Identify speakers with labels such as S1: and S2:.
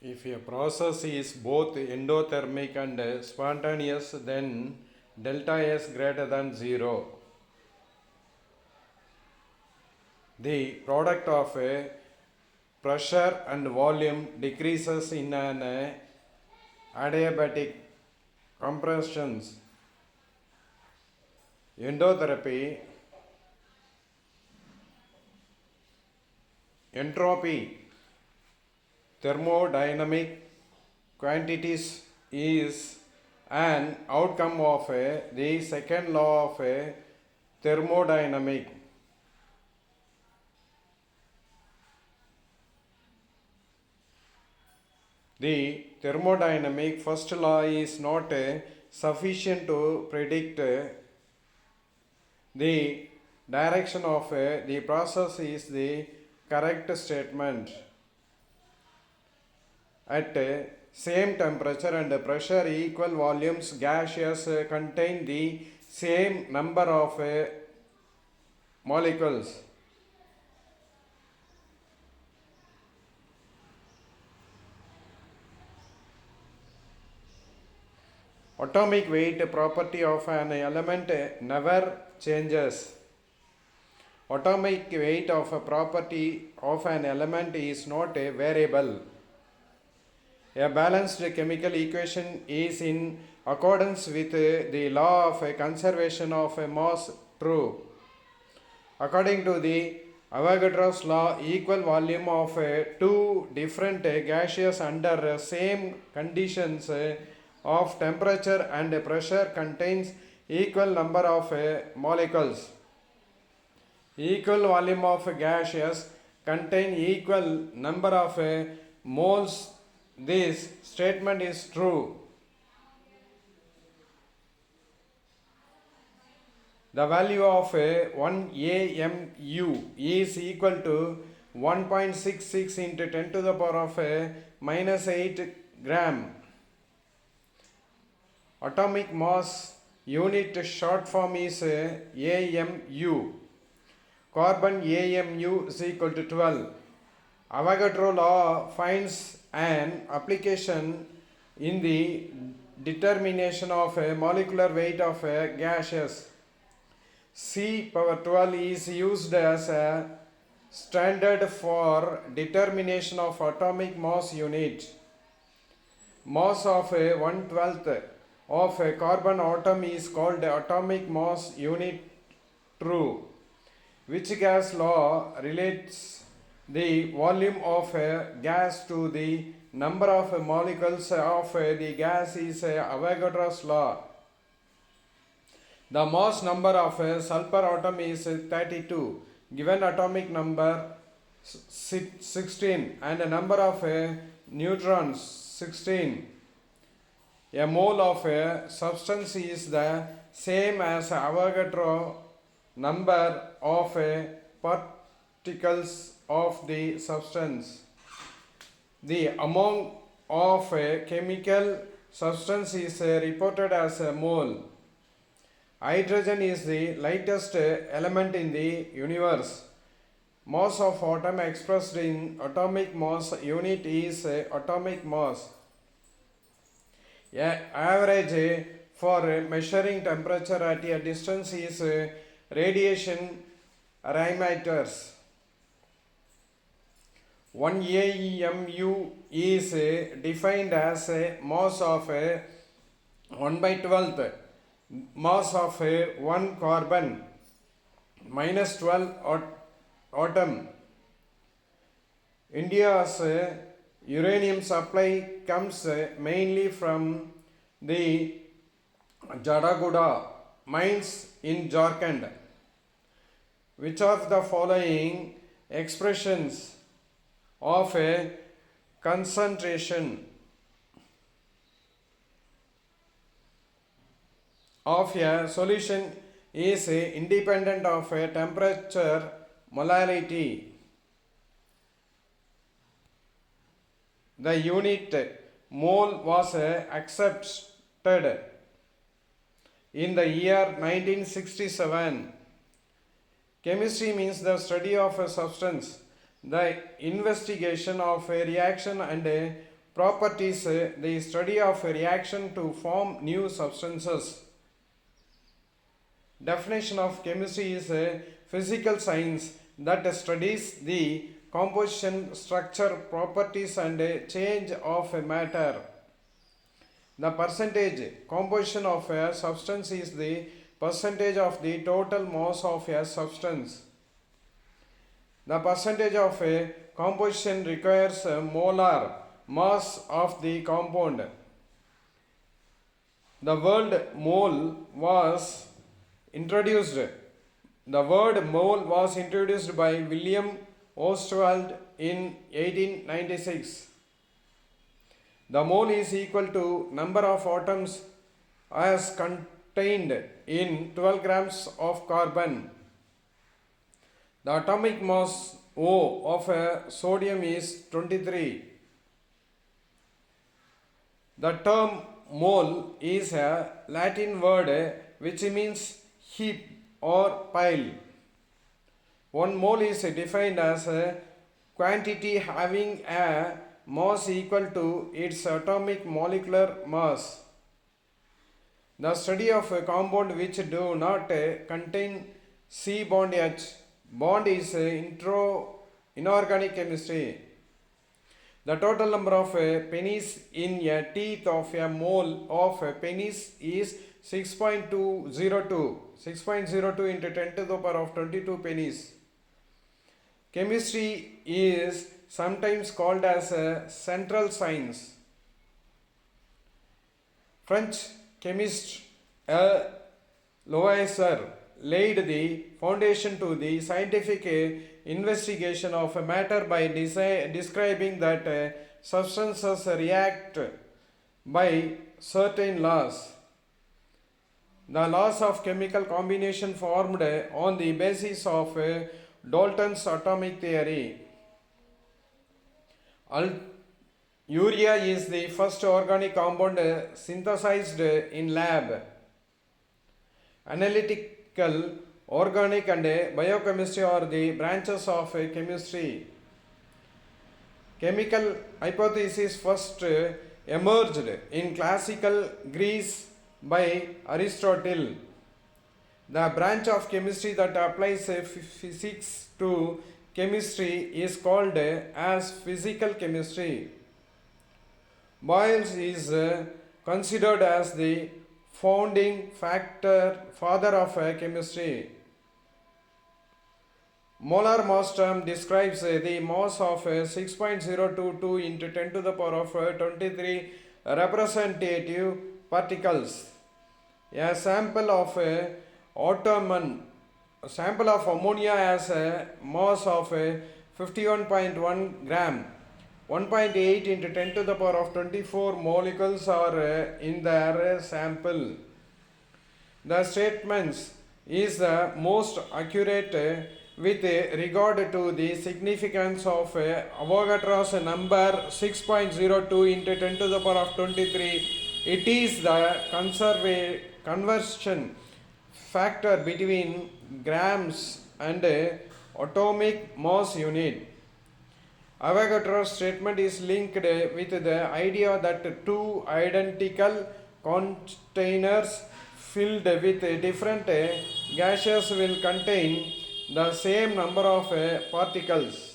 S1: If a process is both endothermic and spontaneous, then delta S greater than 0. The product of pressure and volume decreases in an adiabatic compressions. Endotherapy, entropy, thermodynamic quantities is an outcome of the second law of thermodynamics. The thermodynamic first law is not sufficient to predict the direction of the process is the correct statement. At same temperature and pressure, equal volumes gaseous contain the same number of molecules. Atomic weight property of an element never changes. Atomic weight of a property of an element is not a variable. A balanced chemical equation is in accordance with the law of conservation of mass true. According to the Avogadro's law, equal volume of two different gases under same conditions of temperature and pressure contains equal number of molecules. Equal volume of gases contain equal number of moles. This statement is true. The value of 1 AMU is equal to 1.66 into 10 to the power of minus 8 gram. Atomic mass unit short form is AMU. Carbon AMU is equal to 12. Avogadro law finds an application in the determination of molecular weight of gases. C power 12 is used as a standard for determination of atomic mass unit. Mass of 1/12 of a carbon atom is called atomic mass unit true. Which gas law relates the volume of a gas to the number of molecules of the gas is Avogadro's law. The mass number of sulfur atom is 32. Given atomic number 16 and a number of neutrons 16. A mole of a substance is the same as Avogadro number of particles of the substance. The amount of a chemical substance is reported as a mole. Hydrogen is the lightest element in the universe. Mass of atom expressed in atomic mass unit is atomic mass. Average for measuring temperature at a distance is radiation parameters. 1 AEMU is defined as a mass of 1/12 mass of 1 carbon minus 12 atom. India's uranium supply comes mainly from the Jadaguda mines in Jharkhand. Which of the following expressions of a concentration of a solution is independent of a temperature molarity? The unit mole was accepted in the year 1967. Chemistry means the study of a substance, the investigation of a reaction and a properties, the study of a reaction to form new substances. Definition of chemistry is a physical science that studies the composition, structure, properties and change of a matter. The percentage composition of a substance is the percentage of the total mass of a substance. The percentage of a composition requires a molar mass of the compound. The word mole was introduced. The word mole was introduced by William Ostwald in 1896. The mole is equal to number of atoms as contained in 12 grams of carbon. The atomic mass O of sodium is 23. The term mole is a Latin word which means heap or pile. One mole is defined as a quantity having a mass equal to its atomic molecular mass. The study of a compound which do not contain C bond H bond is inorganic chemistry. The total number of pennies in a teeth of a mole of pennies is 6.202. 6.02 into 10 to the power of 22 pennies. Chemistry is sometimes called as a central science. French chemist Lavoisier laid the foundation to the scientific investigation of a matter by describing that substances react by certain laws. The laws of chemical combination formed on the basis of Dalton's atomic theory. Urea is the first organic compound synthesized in lab. Analytical, organic and biochemistry are the branches of chemistry. Chemical hypothesis first emerged in classical Greece by Aristotle. The branch of chemistry that applies physics to chemistry is called as physical chemistry. Boyles is considered as the founding father of chemistry. Molar mass term describes the mass of 6.022 into 10 to the power of 23 representative particles. A sample of ammonia has a mass of 51.1 gram. 1.8 into 10 to the power of 24 molecules are in their sample. The statement is the most accurate with regard to the significance of Avogadro's number 6.02 into 10 to the power of 23. It is the conversion factor between grams and atomic mass unit. Avogadro's statement is linked with the idea that two identical containers filled with different gases will contain the same number of particles.